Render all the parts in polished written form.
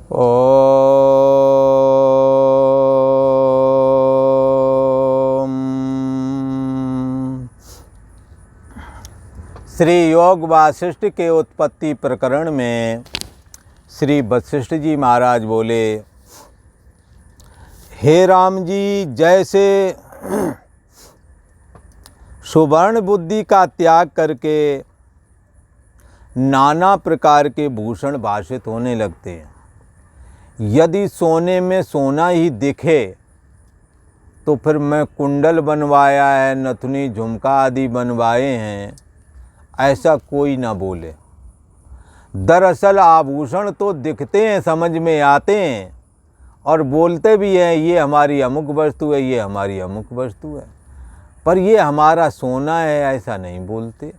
ओम। श्री योग वासिष्ठ के उत्पत्ति प्रकरण में श्री वशिष्ठ जी महाराज बोले, हे राम जी, जैसे सुवर्ण बुद्धि का त्याग करके नाना प्रकार के भूषण भाषित होने लगते हैं, यदि सोने में सोना ही दिखे तो फिर मैं कुंडल बनवाया है, नथुनी झुमका आदि बनवाए हैं, ऐसा कोई ना बोले। दरअसल आभूषण तो दिखते हैं, समझ में आते हैं और बोलते भी हैं, ये हमारी अमुक वस्तु है, ये हमारी अमुक वस्तु है, पर ये हमारा सोना है, ऐसा नहीं बोलते।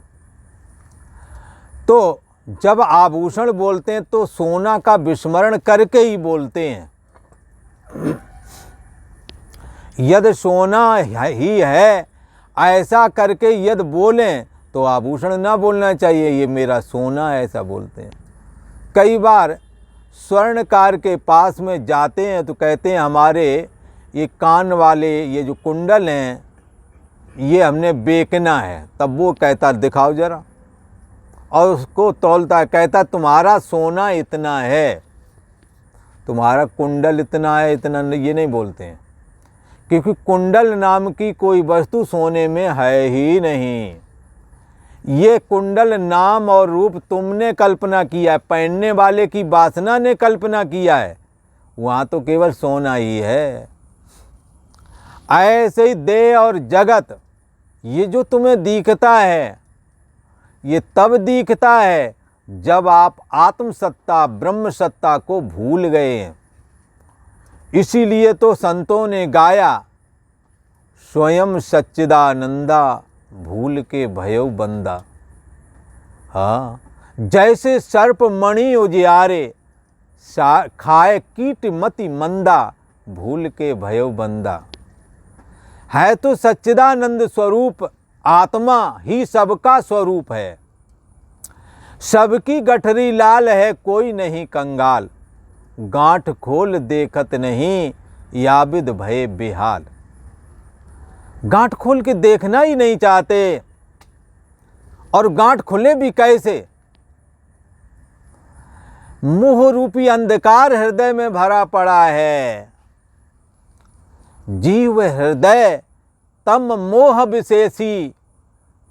तो जब आभूषण बोलते हैं तो सोना का विस्मरण करके ही बोलते हैं। यदि सोना ही है ऐसा करके यदि बोलें तो आभूषण ना बोलना चाहिए, ये मेरा सोना है, ऐसा बोलते हैं। कई बार स्वर्णकार के पास में जाते हैं तो कहते हैं, हमारे ये कान वाले ये जो कुंडल हैं ये हमने बेचना है। तब वो कहता दिखाओ जरा, और उसको तौलता है, कहता तुम्हारा सोना इतना है, तुम्हारा कुंडल इतना है, इतना ये नहीं बोलते हैं, क्योंकि कुंडल नाम की कोई वस्तु सोने में है ही नहीं। ये कुंडल नाम और रूप तुमने कल्पना किया है, पहनने वाले की वासना ने कल्पना किया है, वहाँ तो केवल सोना ही है। ऐसे ही देह और जगत ये जो तुम्हें दिखता है, ये तब दिखता है जब आप आत्म सत्ता ब्रह्म सत्ता को भूल गए हैं। इसीलिए तो संतों ने गाया, स्वयं सच्चिदानंदा भूल के भयउ बंदा। हाँ, जैसे सर्प मणि उजियारे, खाए कीट मति मंदा, भूल के भयउ बंदा। है तो सच्चिदानंद स्वरूप आत्मा ही सबका स्वरूप है, सबकी गठरी लाल है, कोई नहीं कंगाल, गांठ खोल देखत नहीं, याबिद भय बेहाल। गांठ खोल के देखना ही नहीं चाहते, और गांठ खुले भी कैसे? मोह रूपी अंधकार हृदय में भरा पड़ा है। जीव हृदय तम मोह विशेषी,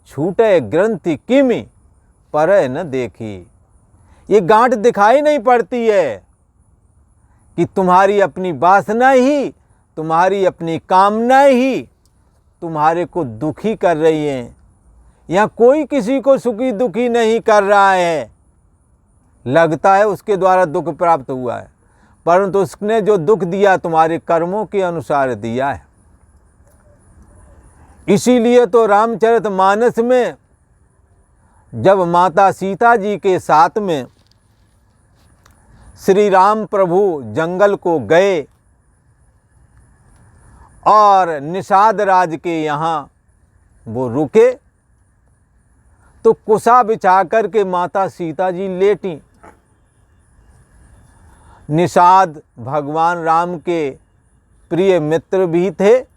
छूटे ग्रंथि किमि पर न देखी। ये गांठ दिखाई नहीं पड़ती है कि तुम्हारी अपनी वासना ही, तुम्हारी अपनी कामना ही तुम्हारे को दुखी कर रही हैं। यहाँ कोई किसी को सुखी दुखी नहीं कर रहा है, लगता है उसके द्वारा दुख प्राप्त हुआ है, परंतु उसने जो दुख दिया तुम्हारे कर्मों के अनुसार दिया है। इसीलिए तो रामचरितमानस में जब माता सीता जी के साथ में श्री राम प्रभु जंगल को गए और निषाद राज के यहाँ वो रुके, तो कुसा बिछा कर के माता सीता जी लेटी। निषाद भगवान राम के प्रिय मित्र भी थे,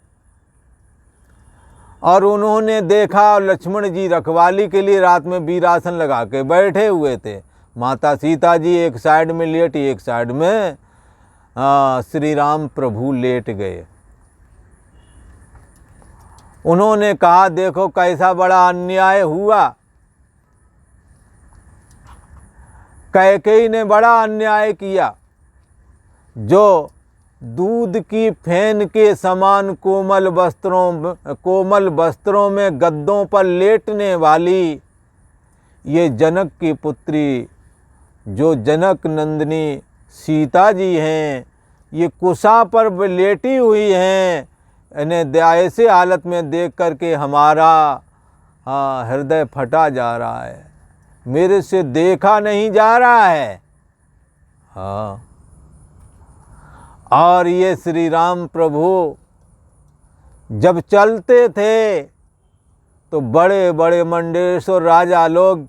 और उन्होंने देखा लक्ष्मण जी रखवाली के लिए रात में वीरासन लगा के बैठे हुए थे। माता सीता जी एक साइड में लेटी, एक साइड में श्री राम प्रभु लेट गए। उन्होंने कहा, देखो कैसा बड़ा अन्याय हुआ, कैकेयी ने बड़ा अन्याय किया। जो दूध की फेन के समान कोमल वस्त्रों में गद्दों पर लेटने वाली ये जनक की पुत्री, जो जनक नंदिनी सीता जी हैं, ये कुसा पर लेटी हुई हैं। इन्हें ऐसे हालत में देख करके हमारा हृदय फटा जा रहा है, मेरे से देखा नहीं जा रहा है। हाँ, और ये श्री राम प्रभु जब चलते थे तो बड़े बड़े मंडलेश्वर राजा लोग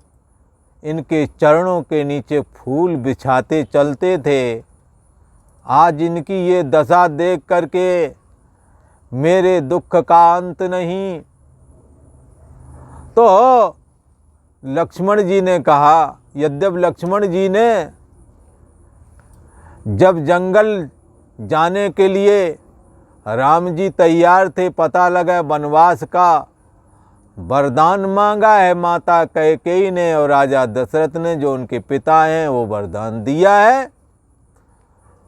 इनके चरणों के नीचे फूल बिछाते चलते थे। आज इनकी ये दशा देख करके मेरे दुख का अंत नहीं। तो लक्ष्मण जी ने कहा, यद्यप लक्ष्मण जी ने जब जंगल जाने के लिए राम जी तैयार थे, पता लगा वनवास का वरदान मांगा है माता कैकेयी ने और राजा दशरथ ने, जो उनके पिता हैं, वो वरदान दिया है,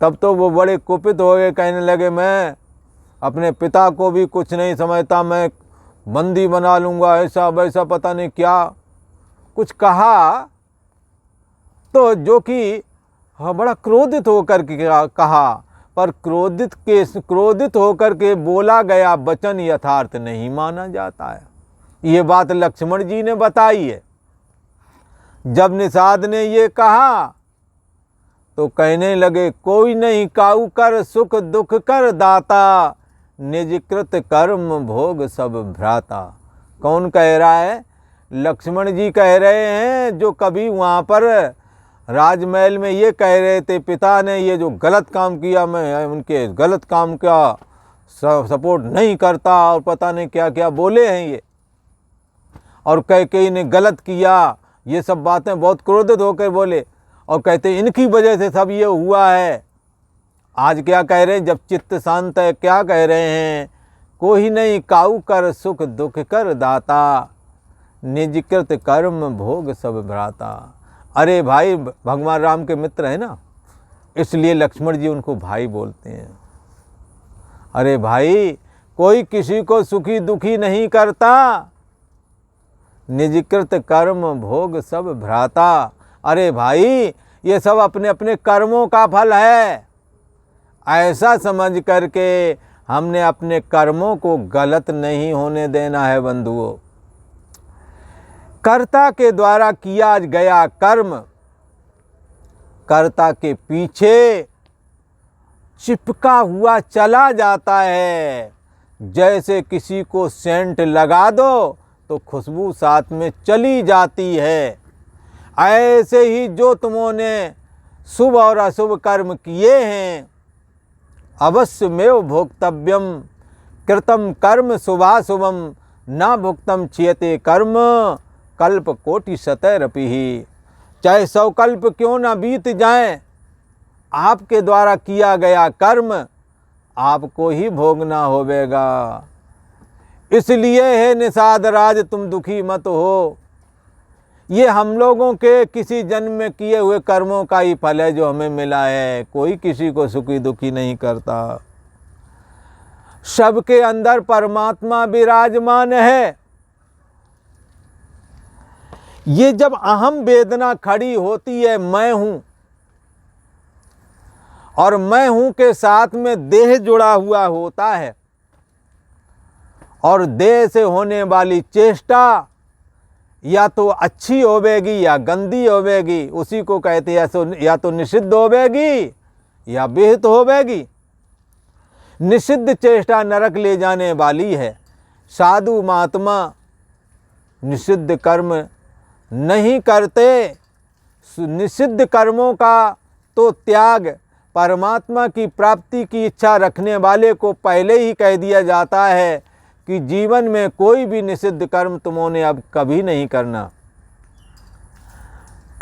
तब तो वो बड़े कुपित हो गए। कहने लगे मैं अपने पिता को भी कुछ नहीं समझता, मैं बंदी बना लूँगा, ऐसा वैसा पता नहीं क्या कुछ कहा। तो जो कि बड़ा क्रोधित होकर के कहा, पर क्रोधित होकर के बोला गया वचन यथार्थ नहीं माना जाता है। ये बात लक्ष्मण जी ने बताई है। जब निषाद ने ये कहा तो कहने लगे, कोई नहीं काऊ कर सुख दुख कर दाता, निजकृत कर्म भोग सब भ्राता। कौन कह रहा है? लक्ष्मण जी कह रहे हैं, जो कभी वहाँ पर राजमहल में ये कह रहे थे, पिता ने ये जो गलत काम किया, मैं उनके गलत काम का सपोर्ट नहीं करता, और पता नहीं क्या क्या बोले हैं ये, और कैकेयी ने गलत किया, ये सब बातें बहुत क्रोधित होकर बोले, और कहते इनकी वजह से सब ये हुआ है। आज क्या कह रहे हैं? जब चित्त शांत है, क्या कह रहे हैं? कोई नहीं काऊ कर सुख दुख कर दाता, निजकृत कर्म भोग सब भ्राता। अरे भाई, भगवान राम के मित्र है ना, इसलिए लक्ष्मण जी उनको भाई बोलते हैं। अरे भाई, कोई किसी को सुखी दुखी नहीं करता, निजकृत कर्म भोग सब भ्राता। अरे भाई, ये सब अपने अपने कर्मों का फल है, ऐसा समझ करके हमने अपने कर्मों को गलत नहीं होने देना है बंधुओं। कर्ता के द्वारा किया गया कर्म कर्ता के पीछे चिपका हुआ चला जाता है। जैसे किसी को सेंट लगा दो तो खुशबू साथ में चली जाती है। ऐसे ही जो तुमने शुभ और अशुभ कर्म किए हैं, अवश्यमेव भोक्तव्यम कृतम कर्म शुभाशुभम न भुक्तम क्षीयते कर्म कल्प कोटि शतैरपि। चाहे 100 कल्प क्यों ना बीत जाएं, आपके द्वारा किया गया कर्म आपको ही भोगना होवेगा। इसलिए है निषाद राज तुम दुखी मत हो। ये हम लोगों के किसी जन्म में किए हुए कर्मों का ही फल है जो हमें मिला है। कोई किसी को सुखी दुखी नहीं करता। सबके अंदर परमात्मा विराजमान है। ये जब अहम वेदना खड़ी होती है, मैं हूं, और मैं हूं के साथ में देह जुड़ा हुआ होता है, और देह से होने वाली चेष्टा या तो अच्छी होवेगी या गंदी होवेगी, उसी को कहते हैं या तो निषिद्ध होवेगी या विहित होवेगी। निषिद्ध चेष्टा नरक ले जाने वाली है। साधु महात्मा निषिद्ध कर्म नहीं करते। निषिद्ध कर्मों का तो त्याग परमात्मा की प्राप्ति की इच्छा रखने वाले को पहले ही कह दिया जाता है कि जीवन में कोई भी निषिद्ध कर्म तुमने अब कभी नहीं करना।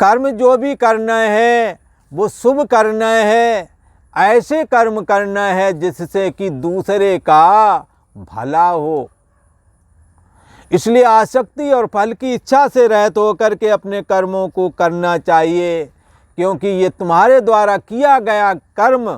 कर्म जो भी करना है वो शुभ करना है, ऐसे कर्म करना है जिससे कि दूसरे का भला हो। इसलिए आसक्ति और फल की इच्छा से रहित होकर के अपने कर्मों को करना चाहिए, क्योंकि ये तुम्हारे द्वारा किया गया कर्म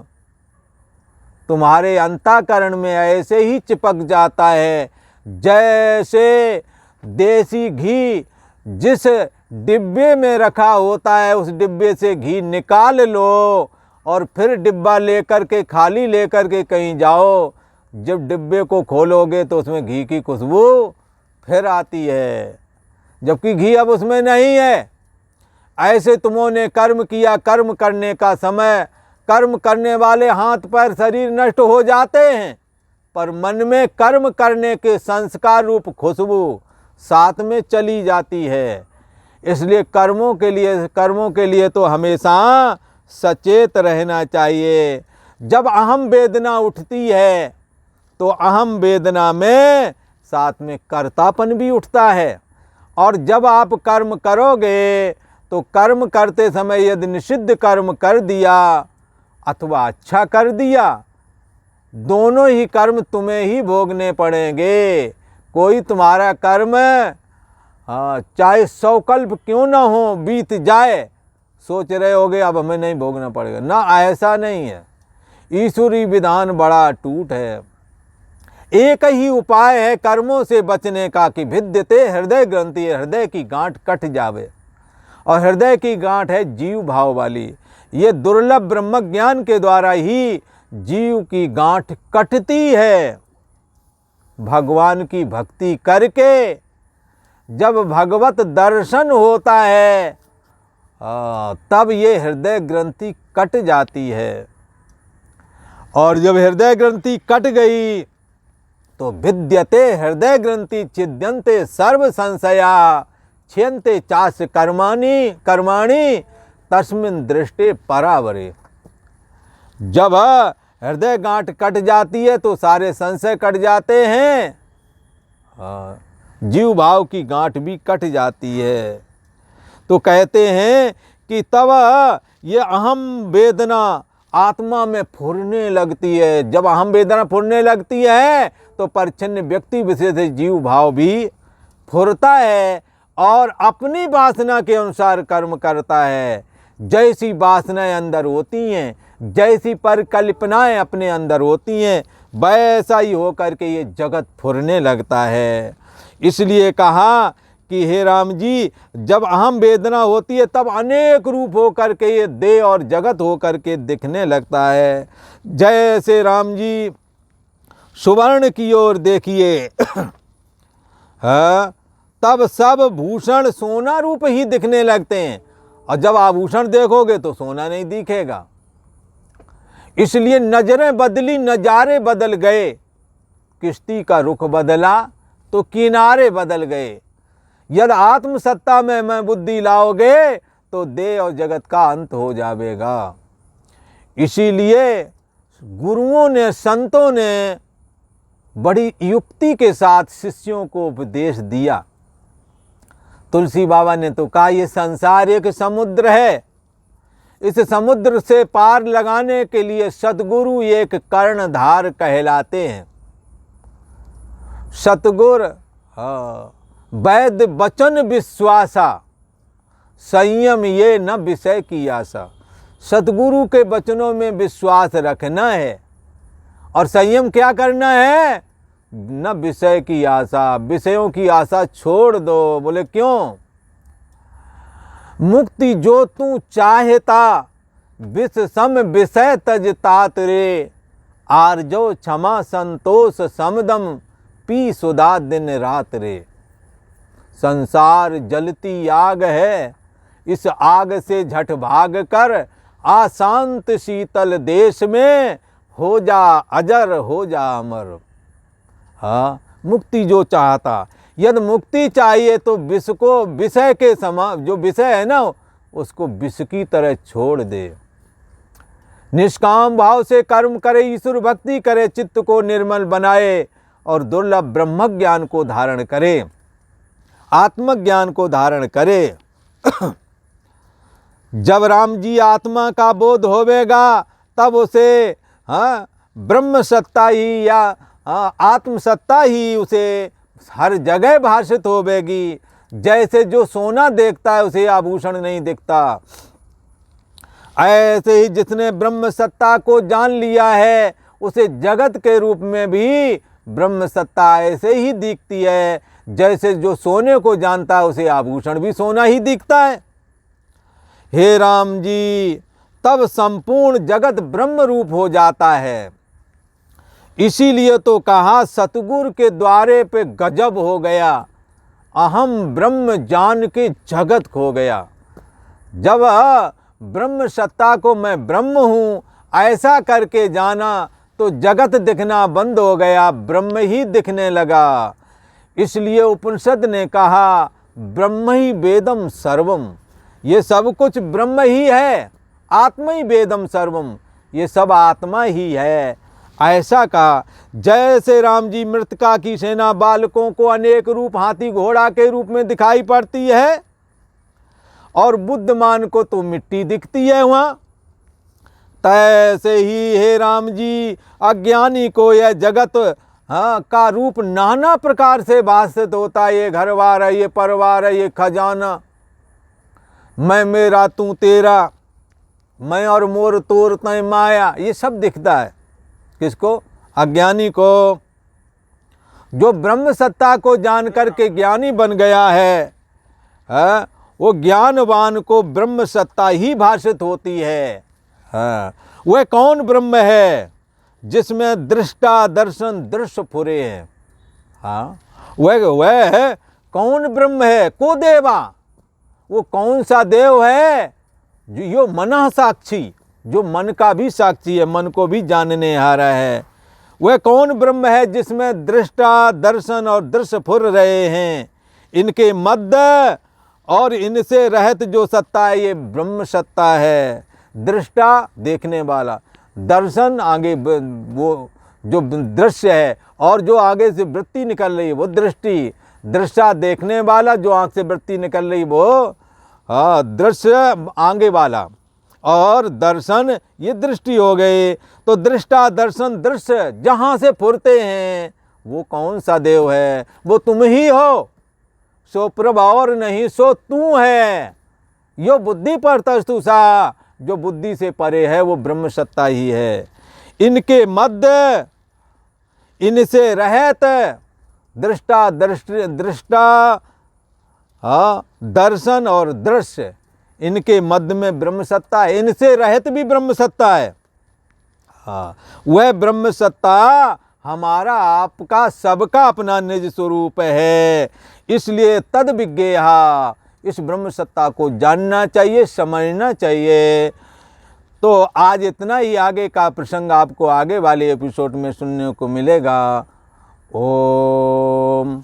तुम्हारे अंतःकरण में ऐसे ही चिपक जाता है जैसे देसी घी जिस डिब्बे में रखा होता है, उस डिब्बे से घी निकाल लो और फिर डिब्बा लेकर के खाली लेकर के कहीं जाओ। जब डिब्बे को खोलोगे तो उसमें घी की खुशबू फिर आती है, जबकि घी अब उसमें नहीं है। ऐसे तुमने कर्म किया, कर्म करने का समय, कर्म करने वाले हाथ पैर शरीर नष्ट हो जाते हैं, पर मन में कर्म करने के संस्कार रूप खुशबू साथ में चली जाती है। इसलिए कर्मों के लिए तो हमेशा सचेत रहना चाहिए। जब अहम वेदना उठती है तो अहम वेदना में साथ में कर्तापन भी उठता है। और जब आप कर्म करोगे तो कर्म करते समय यदि निषिद्ध कर्म कर दिया अथवा अच्छा कर दिया, दोनों ही कर्म तुम्हें ही भोगने पड़ेंगे। कोई तुम्हारा कर्म चाहे 100 कल्प क्यों ना हो बीत जाए, सोच रहे होगे अब हमें नहीं भोगना पड़ेगा, ना, ऐसा नहीं है। ईश्वरी विधान बड़ा टूट है। एक ही उपाय है कर्मों से बचने का कि भिद्यते हृदय ग्रंथि, हृदय की गांठ कट जावे। और हृदय की गांठ है जीव भाव वाली। ये दुर्लभ ब्रह्म ज्ञान के द्वारा ही जीव की गांठ कटती है। भगवान की भक्ति करके जब भगवत दर्शन होता है तब ये हृदय ग्रंथि कट जाती है। और जब हृदय ग्रंथि कट गई तो भिद्यते हृदय ग्रंथि छिद्यन्ते सर्व संशया छियन्ते चास कर्माणि तस्मिन् दृष्टे परावरे। जब हृदय गांठ कट जाती है तो सारे संशय कट जाते हैं, जीव भाव की गांठ भी कट जाती है। तो कहते हैं कि तब ये अहम वेदना आत्मा में फुरने लगती है। जब अहम वेदना फुरने लगती है तो परिच्छिन्न व्यक्ति विशेष जीव भाव भी फुरता है और अपनी वासना के अनुसार कर्म करता है। जैसी वासनाएं अंदर होती हैं, जैसी परिकल्पनाएं अपने अंदर होती हैं, वैसा ही होकर के ये जगत फुरने लगता है। इसलिए कहा कि हे राम जी, जब अहम वेदना होती है तब अनेक रूप हो करके ये देह और जगत हो करके दिखने लगता है। जैसे राम जी सुवर्ण की ओर देखिए तब सब भूषण सोना रूप ही दिखने लगते हैं, और जब आभूषण देखोगे तो सोना नहीं दिखेगा। इसलिए नजरें बदली, नजारे बदल गए। किश्ती का रुख बदला तो किनारे बदल गए। यदि आत्मसत्ता में मैं बुद्धि लाओगे तो देह और जगत का अंत हो जाएगा। इसीलिए गुरुओं ने, संतों ने बड़ी युक्ति के साथ शिष्यों को उपदेश दिया। तुलसी बाबा ने तो कहा ये संसार एक समुद्र है, इस समुद्र से पार लगाने के लिए सतगुरु एक कर्णधार कहलाते हैं। सतगुरु वैद वचन विश्वासा, संयम ये न विषय की आशा। सतगुरु के वचनों में विश्वास रखना है और संयम क्या करना है, न विषय की आशा। विषयों की आशा छोड़ दो। बोले क्यों? मुक्ति जो तू चाहता विष सम विषय तजतात रे, आर्जो क्षमा संतोष समदम पी सुधा दिन रात रे। संसार जलती आग है, इस आग से झट भाग कर आशांत शीतल देश में हो जा अजर, हो जा अमर। हाँ, मुक्ति जो चाहता, यदि मुक्ति चाहिए तो विष को विषय के समान, जो विषय है ना उसको विष की तरह छोड़ दे। निष्काम भाव से कर्म करे, ईश्वर भक्ति करे, चित्त को निर्मल बनाए और दुर्लभ ब्रह्म ज्ञान को धारण करे, आत्मज्ञान को धारण करे। जब राम जी आत्मा का बोध होवेगा तब उसे ब्रह्म सत्ता ही या आत्मसत्ता ही उसे हर जगह भाषित होवेगी। जैसे जो सोना देखता है उसे आभूषण नहीं दिखता, ऐसे ही जिसने ब्रह्म सत्ता को जान लिया है उसे जगत के रूप में भी ब्रह्म सत्ता ऐसे ही दिखती है। जैसे जो सोने को जानता है उसे आभूषण भी सोना ही दिखता है। हे राम जी, तब संपूर्ण जगत ब्रह्म रूप हो जाता है। इसीलिए तो कहा सतगुरु के द्वारे पे गजब हो गया, अहम ब्रह्म जान के जगत खो गया। जब ब्रह्म सत्ता को मैं ब्रह्म हूँ ऐसा करके जाना तो जगत दिखना बंद हो गया, ब्रह्म ही दिखने लगा। इसलिए उपनिषद ने कहा ब्रह्म ही वेदम सर्वम, ये सब कुछ ब्रह्म ही है, आत्मा ही वेदम सर्वम। ये सब आत्मा ही है। ऐसा कहा। जैसे राम जी मृतका की सेना बालकों को अनेक रूप हाथी घोड़ा के रूप में दिखाई पड़ती है और बुद्धमान को तो मिट्टी दिखती है वहाँ, तैसे ही हे राम जी अज्ञानी को यह जगत का रूप नाना प्रकार से भाषित होता है। ये घरवार है, ये परिवार है, ये खजाना, मैं मेरा तू तेरा, मैं और मोर तोर तय माया, ये सब दिखता है। किसको? अज्ञानी को। जो ब्रह्म सत्ता को जान करके ज्ञानी बन गया है, वो ज्ञानवान को ब्रह्म सत्ता ही भाषित होती है। वह कौन ब्रह्म है? जिसमें दृष्टा दर्शन दृश्य फुरे हैं। हाँ, वह कौन ब्रह्म है? को देवा, वो कौन सा देव है? जो मन साक्षी, जो मन का भी साक्षी है, मन को भी जानने हारा है। वह कौन ब्रह्म है जिसमें दृष्टा दर्शन और दृश्य फुर रहे हैं? इनके मध्य और इनसे रहित जो सत्ता है, ये ब्रह्म सत्ता है। दृष्टा देखने वाला, दर्शन आगे वो जो दृश्य है, और जो आगे से वृत्ति निकल रही है वो दृष्टि। दृष्टा देखने वाला, जो आँख से वृत्ति निकल रही वो दृश्य आगे वाला, और दर्शन ये दृष्टि हो गई। तो दृष्टा दर्शन दृश्य जहाँ से फुरते हैं, वो कौन सा देव है? वो तुम ही हो। सो प्रभ और नहीं, सो तू है। यो बुद्धि पर तस्तु सा, जो बुद्धि से परे है वो ब्रह्म सत्ता ही है। इनके मध्य इनसे रहत दृष्टा दृष्टा दर्शन और दृश्य, इनके मध्य में ब्रह्म सत्ता है। इनसे रहित भी ब्रह्म सत्ता है। हाँ, वह ब्रह्म सत्ता हमारा आपका सबका अपना निज स्वरूप है। इसलिए तद विज्ञेहा, इस ब्रह्म सत्ता को जानना चाहिए, समझना चाहिए। तो आज इतना ही। आगे का प्रसंग आपको आगे वाले एपिसोड में सुनने को मिलेगा। ओम।